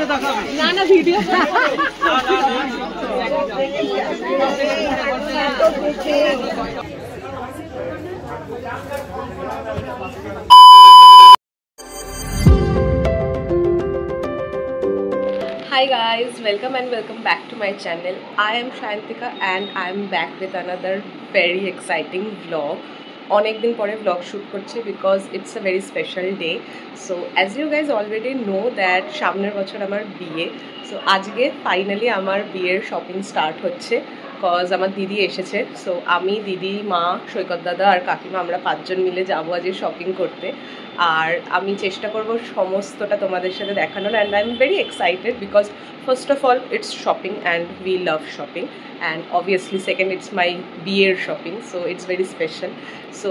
না না video Hi guys, welcome and welcome back to my channel. I am Shantika and I am back with another very exciting vlog. অনেক দিন পরে vlog shoot করছি because it's a very special day. So as you guys already know that সামনের বছর আমার বিয়ে. So আজকে finally আমার বিয়ের shopping start হচ্ছে cause আমার দিদি এসেছে. So আমি দিদি মা সৈকত দাদা আর কাকিমা আমরা পাঁচজন মিলে যাবো আজকে শপিং করতে আর আমি চেষ্টা করব সমস্তটা তোমাদের সাথে দেখানোর and I'm very excited because first of all it's shopping and we love shopping and obviously second it's my বিয়ের shopping so it's very special so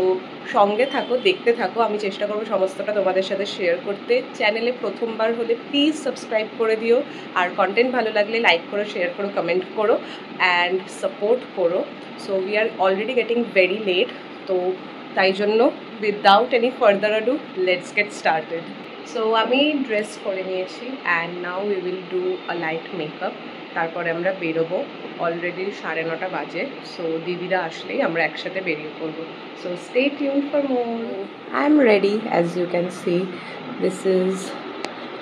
সঙ্গে থাকো দেখতে থাকো আমি চেষ্টা করব সমস্তটা তোমাদের সাথে শেয়ার করতে চ্যানেলে প্রথমবার হলে প্লিজ সাবস্ক্রাইব করে দিও আর কন্টেন্ট ভালো লাগলে লাইক করো শেয়ার করো কমেন্ট করো and সাপোর্ট করো so we are already getting very late তো তাই জন্য without any further ado let's get started so আমি ড্রেস করে নিয়েছি and now we will do a light makeup তারপরে আমরা বেরোবো অলরেডি 9:30 বাজে সো দিদিরা আসলেই আমরা একসাথে বেরিয়ে পড়বো so stay tuned for more I'm ready as you can see this is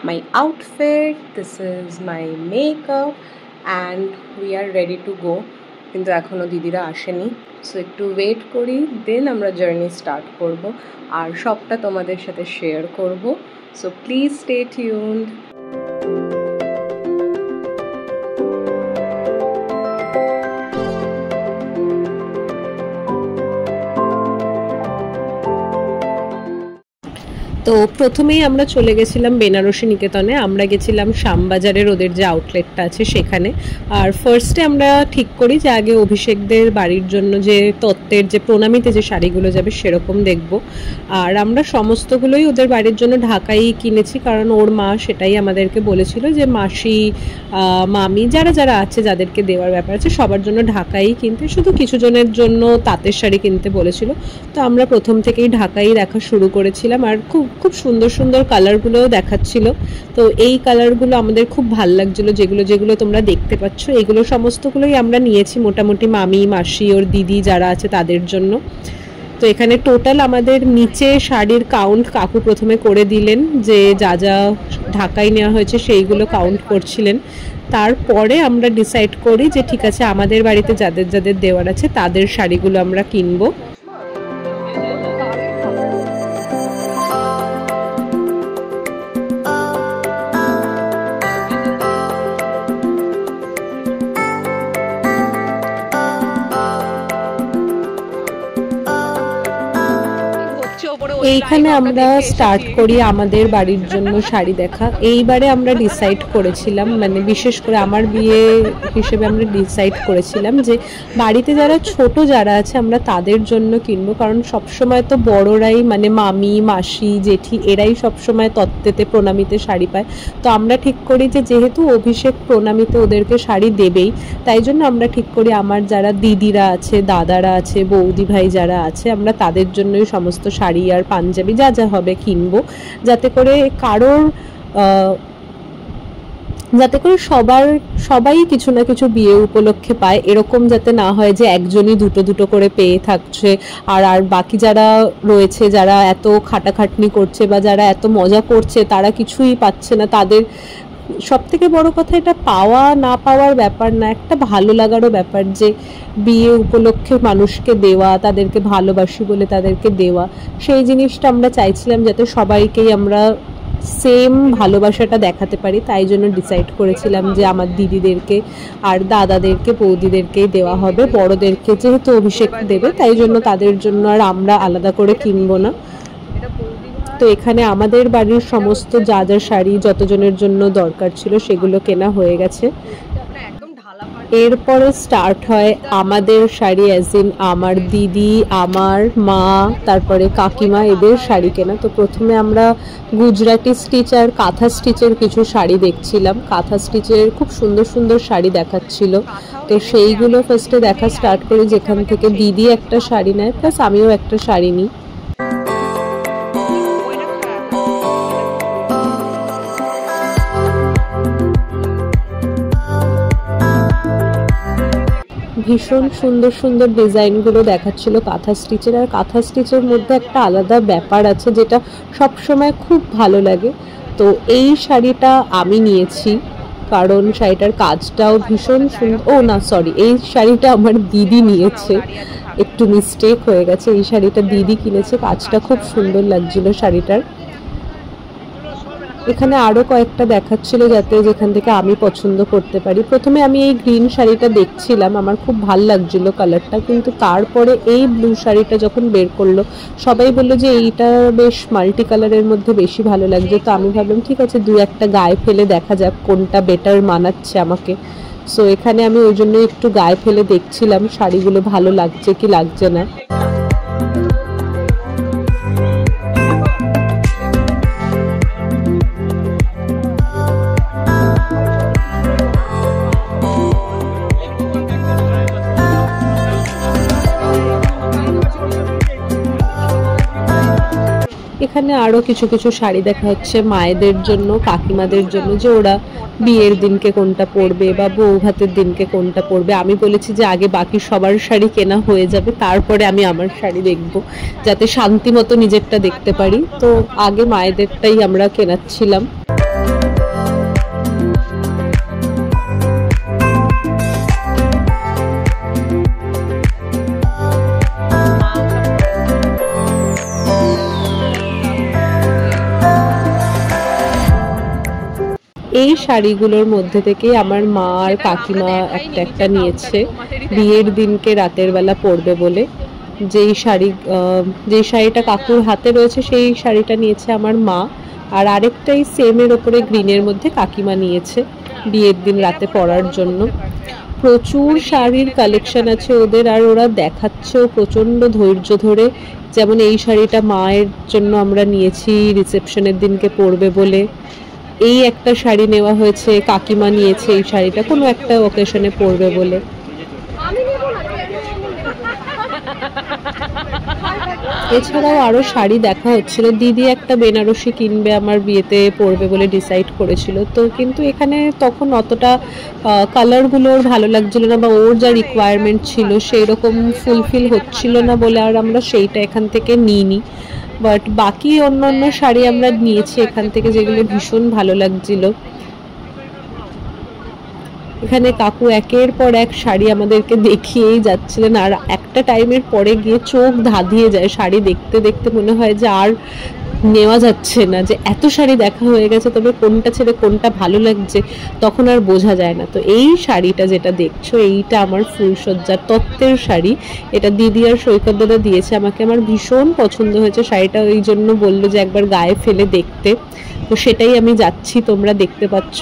my outfit this is my makeup and we are ready to go কিন্তু এখনো দিদিরা আসেনি সো একটু ওয়েট করি দেন আমরা জার্নি স্টার্ট করব আর সবটা তোমাদের সাথে শেয়ার করব সো প্লিজ স্টে টিউনড তো প্রথমেই আমরা চলে গেছিলাম বেনারসি নিকেতনে আমরা গেছিলাম শ্যামবাজারের ওদের যে আউটলেটটা আছে সেখানে আর ফার্স্টে আমরা ঠিক করি যে আগে অভিষেকদের বাড়ির জন্য যে তত্ত্বের যে প্রণামীতে যে শাড়িগুলো যাবে সেরকম দেখব আর আমরা সমস্তগুলোই ওদের বাড়ির জন্য ঢাকাই কিনেছি কারণ ওর মা সেটাই আমাদেরকে বলেছিল যে মাসি মামি যারা যারা আছে যাদেরকে দেওয়ার ব্যাপার আছে সবার জন্য ঢাকাই কিনতে শুধু কিছু জনের জন্য তাঁতের শাড়ি কিনতে বলেছিল তো আমরা প্রথম থেকেই ঢাকাই দেখা শুরু করেছিলাম আর খুব সুন্দর সুন্দর কালারগুলোও দেখাচ্ছিল তো এই কালারগুলো আমাদের খুব ভালো লাগছিল যেগুলো তোমরা দেখতে পাচ্ছ এগুলো সমস্তগুলোই আমরা নিয়েছি মোটামুটি মামি মাসি ওর দিদি যারা আছে তাদের জন্য তো এখানে টোটাল আমাদের নিচে শাড়ির কাউন্ট কাকু প্রথমে করে দিলেন যে যা যা ঢাকায় নেওয়া হয়েছে সেইগুলো কাউন্ট করছিলেন তারপরে আমরা ডিসাইড করি যে ঠিক আছে আমাদের বাড়িতে যাদের যাদের দেওয়ার আছে তাদের শাড়িগুলো আমরা কিনবো এইখানে আমরা স্টার্ট করি আমাদের বাড়ির জন্য শাড়ি দেখা এইবারে আমরা ডিসাইড করেছিলাম মানে বিশেষ করে আমার বিয়ে হিসেবে আমরা ডিসাইড করেছিলাম যে বাড়িতে যারা ছোট যারা আছে আমরা তাদের জন্য কিনবো কারণ সবসময় তো বড়রাই মানে মামি মাসি জেঠি এরাই সবসময় তত্ত্বেতে প্রণামীতে শাড়ি পায় তো আমরা ঠিক করি যে যেহেতু অভিষেক প্রণামীতে ওদেরকে শাড়ি দেবেই তাই জন্য আমরা ঠিক করি আমার যারা দিদিরা আছে দাদারা আছে বৌদি ভাই যারা আছে আমরা তাদের জন্যই সমস্ত শাড়ি আর পাঞ্জাবি যা যা হবে কিনবো যাতে করে সবাই কিছু না কিছু বিয়ে উপলক্ষে পায় এরকম যাতে না হয় যে একজনই দুটো করে পেয়ে থাকছে আর বাকি যারা রয়েছে যারা এত খাটাখাটনি করছে বা যারা এত মজা করছে তারা কিছুই পাচ্ছে না তাদের সবথেকে বড় কথা এটা পাওয়া না পাওয়ার ব্যাপার না একটা ভালো লাগারও ব্যাপার যে বিয়ে উপলক্ষে মানুষকে দেওয়া তাদেরকে ভালোবাসি বলে তাদেরকে দেওয়া সেই জিনিসটা আমরা চাইছিলাম যাতে সবাইকেই আমরা সেম ভালোবাসাটা দেখাতে পারি তাই জন্য ডিসাইড করেছিলাম যে আমার দিদিদেরকে আর দাদাদেরকে বৌদিদেরকেই দেওয়া হবে বড়দেরকে যেহেতু অভিষেক দেবে তাই জন্য তাদের জন্য আর আমরা আলাদা করে কিনবো না তো এখানে আমাদের বাড়ির সমস্ত যা যা শাড়ি যতজনের জন্য দরকার ছিল সেগুলো কেনা হয়ে গেছে এরপরে স্টার্ট হয় আমাদের শাড়ি অ্যাজ ইন আমার দিদি আমার মা তারপরে কাকিমা এদের শাড়ি কেনা তো প্রথমে আমরা গুজরাটি স্টিচ আর কাঁথা স্টিচের কিছু শাড়ি দেখছিলাম কাঁথা স্টিচের খুব সুন্দর সুন্দর শাড়ি দেখাচ্ছিল তো সেইগুলো ফার্স্টে দেখা স্টার্ট করি যেখান থেকে দিদি একটা শাড়ি নেয় প্লাস আমিও একটা শাড়ি নিই ভীষণ সুন্দর সুন্দর ডিজাইনগুলো দেখাচ্ছিল কাঁথা স্টিচের। আর কাঁথা স্টিচের মধ্যে একটা আলাদা ব্যাপার আছে যেটা সবসময় খুব ভালো লাগে। তো এই শাড়িটা আমি নিয়েছি কারণ শাড়িটার কাজটাও ভীষণ সুন্দর। এই শাড়িটা আমার দিদি নিয়েছে, একটু মিস্টেক হয়ে গেছে। এই শাড়িটা দিদি কিনেছে, কাজটা খুব সুন্দর লাগছিল শাড়িটার। এখানে আরো কয়েকটা দেখাচ্ছিল যাতে যেখান থেকে আমি পছন্দ করতে পারি। প্রথমে আমি এই গ্রিন শাড়িটা দেখছিলাম, আমার খুব ভাল লাগছিল কালারটা, কিন্তু তারপরে এই ব্লু শাড়িটা যখন বের করলো সবাই বললো যে এইটা বেশ মাল্টি কালারের মধ্যে বেশি ভালো লাগছে। তো আমি ভাবলাম ঠিক আছে, দু একটা গায়ে ফেলে দেখা যাক কোনটা বেটার মানাচ্ছে আমাকে। সো এখানে আমি ওই জন্য একটু গায়ে ফেলে দেখছিলাম শাড়িগুলো ভালো লাগছে কি লাগছে না। এখানে আরো কিছু কিছু শাড়ি দেখা হচ্ছে মায়েদের জন্য, কাকিমাদের জন্য, যে ওরা বিয়ের দিনকে কোনটা পরবে বা বউ ভাতের দিনকে কোনটা পরবে। আমি বলেছি যে আগে বাকি সবার শাড়ি কেনা হয়ে যাবে, তারপরে আমি আমার শাড়ি দেখব, যাতে শান্তি মতো নিজেরটা দেখতে পারি। তো আগে মায়েদেরটাই আমরা কেনাচ্ছিলাম। এই শাড়িগুলোর মধ্যে থেকে আমার মা আর কাকিমা একটা একটা নিয়েছে বিয়ের দিনকে রাতের বেলা পরবে বলে। যেই শাড়িটা কাকুর হাতে রয়েছে সেই শাড়িটা নিয়েছে আমার মা, আর আরেকটাই সেমের ওপরে গ্রিনের মধ্যে কাকিমা নিয়েছে বিয়ের দিন রাতে পরার জন্য। প্রচুর শাড়ির কালেকশন আছে ওদের, আর ওরা দেখাচ্ছেও প্রচণ্ড ধৈর্য ধরে। যেমন এই শাড়িটা মায়ের জন্য আমরা নিয়েছি রিসেপশনের দিনকে পরবে বলে। এই একটা শাড়ি নেওয়া হয়েছে, কাকিমা নিয়েছে এই শাড়িটা কোনো একটা অকেশনে পরবে বলে। এছাড়াও আরো শাড়ি দেখা হচ্ছিল। দিদি একটা বেনারসি কিনবে আমার বিয়েতে পরবে বলে ডিসাইড করেছিল, তো কিন্তু এখানে তখন অতটা কালারগুলোর ভালো লাগছিল না, বা ওর যা রিকোয়ারমেন্ট ছিল সেই রকম ফুলফিল হচ্ছিল না বলে আর আমরা সেইটা এখান থেকে নিইনি। বাট বাকি অন্যান্য শাড়ি আমরা নিয়েছি এখান থেকে, যেগুলো ভীষণ ভালো লাগছিল। এখানে কাকু একের পর এক শাড়ি আমাদেরকে দেখিয়েই যাচ্ছিলেন, আর একটা টাইমের পরে গিয়ে চোখ ধাঁধিয়ে যায়। শাড়ি দেখতে দেখতে মনে হয় যে আর নেওয়া যাচ্ছে না, যে এত শাড়ি দেখা হয়ে গেছে, তবে কোনটা ছেড়ে কোনটা ভালো লাগছে তখন আর বোঝা যায় না। তো এই শাড়িটা যেটা দেখছো, এইটা আমার ফুলসজ্জার তত্ত্বের শাড়ি। এটা দিদি আর সৈকত দাদা দিয়েছে আমাকে, আমার ভীষণ পছন্দ হয়েছে শাড়িটা, ওই জন্য বললো যে একবার গায়ে ফেলে দেখতে। তো সেটাই আমি যাচ্ছি, তোমরা দেখতে পাচ্ছ।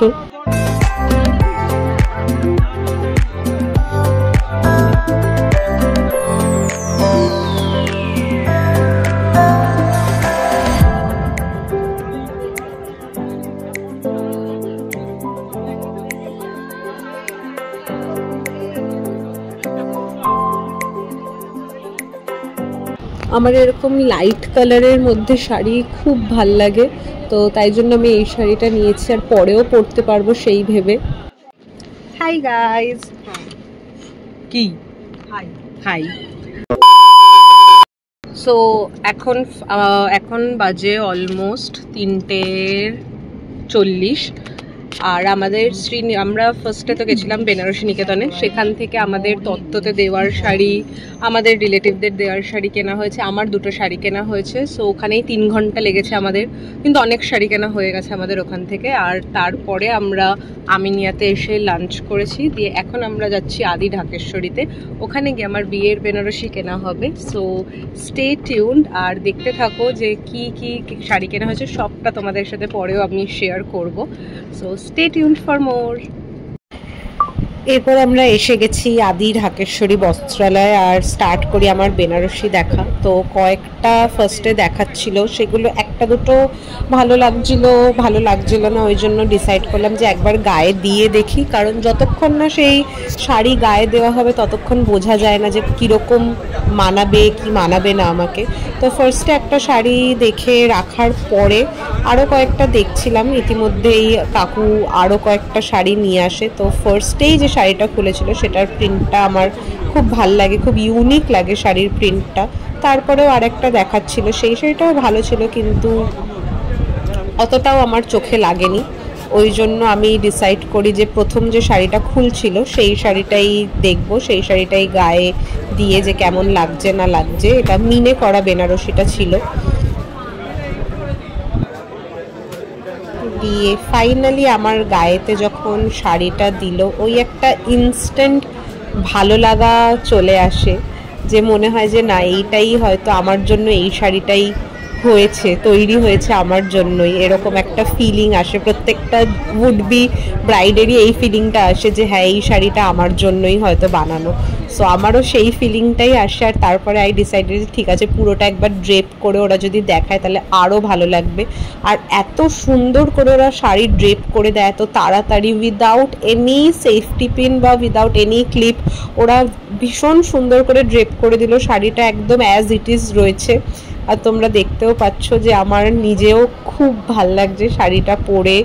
আমার এরকম লাইট কালারের মধ্যে শাড়ি খুব ভাল লাগে, তো তাই জন্য আমি এই শাড়িটা নিয়েছি, আর পরেও পরতে পারবো সেই ভেবে। হাই গাইজ, কি হাই হাই। সো এখন বাজে অলমোস্ট 3:40, আর আমরা ফার্স্টে তো গেছিলাম বেনারসি নিকেতনে, সেখান থেকে আমাদের তত্ত্বতে দেওয়ার শাড়ি, আমাদের রিলেটিভদের দেওয়ার শাড়ি কেনা হয়েছে, আমার দুটো শাড়ি কেনা হয়েছে। সো ওখানেই 3 ঘন্টা লেগেছে আমাদের, কিন্তু অনেক শাড়ি কেনা হয়ে গেছে আমাদের ওখান থেকে। আর তারপরে আমরা আমিনিয়াতে এসে লাঞ্চ করেছি, দিয়ে এখন আমরা যাচ্ছি আদি ঢাকেশ্বরীতে, ওখানে গিয়ে আমার বিয়ের বেনারসি কেনা হবে। সো স্টে টিউনড আর দেখতে থাকো যে কি কি শাড়ি কেনা হয়েছে, সবটা তোমাদের সাথে পরেও আমি শেয়ার করব। So stay tuned for more. এরপর আমরা এসে গেছি আদি ঢাকেশ্বরী বস্ত্রালয়, আর স্টার্ট করি আমার বেনারসি দেখা। তো কয়েকটা ফার্স্টে দেখাচ্ছিল, সেগুলো একটা একটা দুটো ভালো লাগছিল না, ওই জন্য ডিসাইড করলাম যে একবার গায়ে দিয়ে দেখি, কারণ যতক্ষণ না সেই শাড়ি গায়ে দেওয়া হবে ততক্ষণ বোঝা যায় না যে কীরকম মানাবে কি মানাবে না আমাকে। তো ফার্স্টে একটা শাড়ি দেখে রাখার পরে আরও কয়েকটা দেখছিলাম, ইতিমধ্যেই কাকু আরও কয়েকটা শাড়ি নিয়ে আসে। তো ফার্স্টেই যে শাড়িটা খুলেছিল সেটার প্রিন্টটা আমার খুব ভাল লাগে, খুব ইউনিক লাগে শাড়ির প্রিন্টটা। তারপরেও আরেকটা দেখাচ্ছিল, সেই শাড়িটাও ভালো ছিল কিন্তু অতটাও আমার চোখে লাগেনি। ওই জন্য আমি ডিসাইড করি যে প্রথম যে শাড়িটা খুলছিল সেই শাড়িটাই দেখবো, সেই শাড়িটাই গায়ে দিয়ে যে কেমন লাগছে না লাগছে। এটা মিনে করা বেনারসিটা ছিল। দিয়ে ফাইনালি আমার গায়েতে যখন শাড়িটা দিল, ওই একটা ইনস্ট্যান্ট ভালো লাগা চলে আসে, যে মনে হয় যে না, এইটাই হয়তো আমার জন্য, এই শাড়িটাই তৈরি হয়েছে আমার জন্যই। এরকম একটা ফিলিং আসে, প্রত্যেকটা উড বি ব্রাইডেরই এই ফিলিংটা আসে যে হ্যাঁ, এই শাড়িটা আমার জন্যই হয়তো বানানো। সো আমারও সেই ফিলিংটাই আসে। আর তারপরে আই ডিসাইডেড যে ঠিক আছে, পুরোটা একবার ড্রেপ করে ওরা যদি দেখায় তাহলে আরও ভালো লাগবে। আর এত সুন্দর করে ওরা শাড়ি ড্রেপ করে দেয় এত তাড়াতাড়ি, উইদাউট এনি সেফটি পিন বা উইদাউট এনি ক্লিপ, ওরা ভীষণ সুন্দর করে ড্রেপ করে দিল। শাড়িটা একদম অ্যাজ ইট ইজ রয়েছে। আর তোমরা দেখতেও পাচ্ছ যে আমার নিজেও খুব ভাল লাগছে শাড়িটা পরে,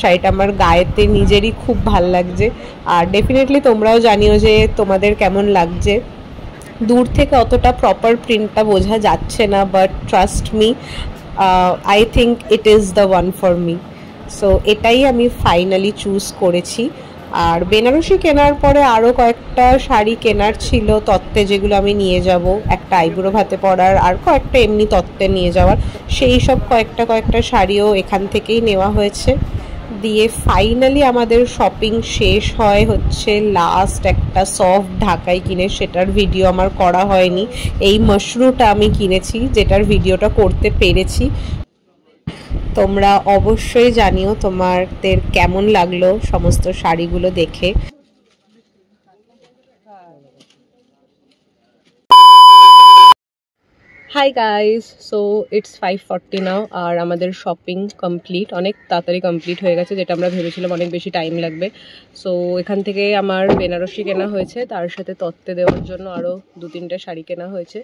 শাড়িটা আমার গায়েতে নিজেরই খুব ভাল লাগছে। আর ডেফিনেটলি তোমরাও জানিও যে তোমাদের কেমন লাগছে। দূর থেকে অতটা প্রপার প্রিন্টটা বোঝা যাচ্ছে না, but trust me, I think it is the one for me. So এটাই আমি ফাইনালি চুজ করেছি। আর বেনারসি কেনার পরে আরও কয়েকটা শাড়ি কেনার ছিল তত্ত্বে, যেগুলো আমি নিয়ে যাব, একটা আইবুড়ো ভাতে পরার আর কয়েকটা এমনি তত্ত্বে নিয়ে যাওয়ার। সেই সব কয়েকটা শাড়িও এখান থেকেই নেওয়া হয়েছে। দিয়ে ফাইনালি আমাদের শপিং শেষ হয় হচ্ছে লাস্ট একটা সফট ঢাকাই কিনে, সেটার ভিডিও আমার করা হয়নি। এই মাশরুটা আমি কিনেছি, যেটার ভিডিওটা করতে পেরেছি। তোমরা অবশ্যই জানিও তোমাদের কেমন লাগলো সমস্ত শাড়িগুলো দেখে। হাই গাইস, সো ইটস 5:40 নাও, আর আমাদের শপিং কমপ্লিট, অনেক তাড়াতাড়ি কমপ্লিট হয়ে গেছে, যেটা আমরা ভেবেছিলাম অনেক বেশি টাইম লাগবে। সো এখান থেকে আমার বেনারসি কেনা হয়েছে, তার সাথে তত্ত্বে দেওয়ার জন্য আরও 2-3টে শাড়ি কেনা হয়েছে।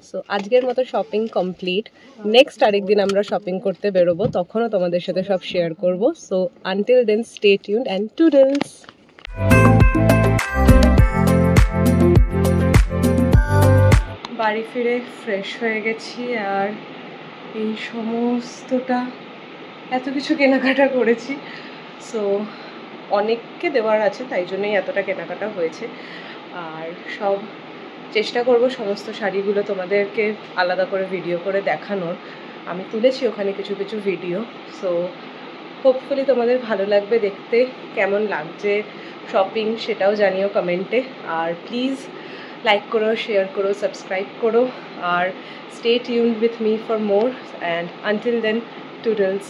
সো আজকের মতো শপিং কমপ্লিট। নেক্সট আরেকদিন আমরা শপিং করতে বেরোবো, তখনও তোমাদের সাথে সব শেয়ার করবো। So until then stay tuned and toodles. বাড়ি ফিরে ফ্রেশ হয়ে গেছি, আর এই সমস্তটা এত কিছু কেনাকাটা করেছি। সো অনেককে দেওয়ার আছে, তাই জন্যই এতটা কেনাকাটা হয়েছে। আর সব চেষ্টা করব সমস্ত শাড়িগুলো তোমাদেরকে আলাদা করে ভিডিও করে দেখানোর। আমি তুলেছি ওখানে কিছু কিছু ভিডিও। সো হোপফুলি তোমাদের ভালো লাগবে দেখতে। কেমন লাগছে শপিং সেটাও জানিও কমেন্টে। আর প্লিজ লাইক করো, শেয়ার করো, সাবস্ক্রাইব করো, আর stay tuned with me for more. And until then, টুডলস।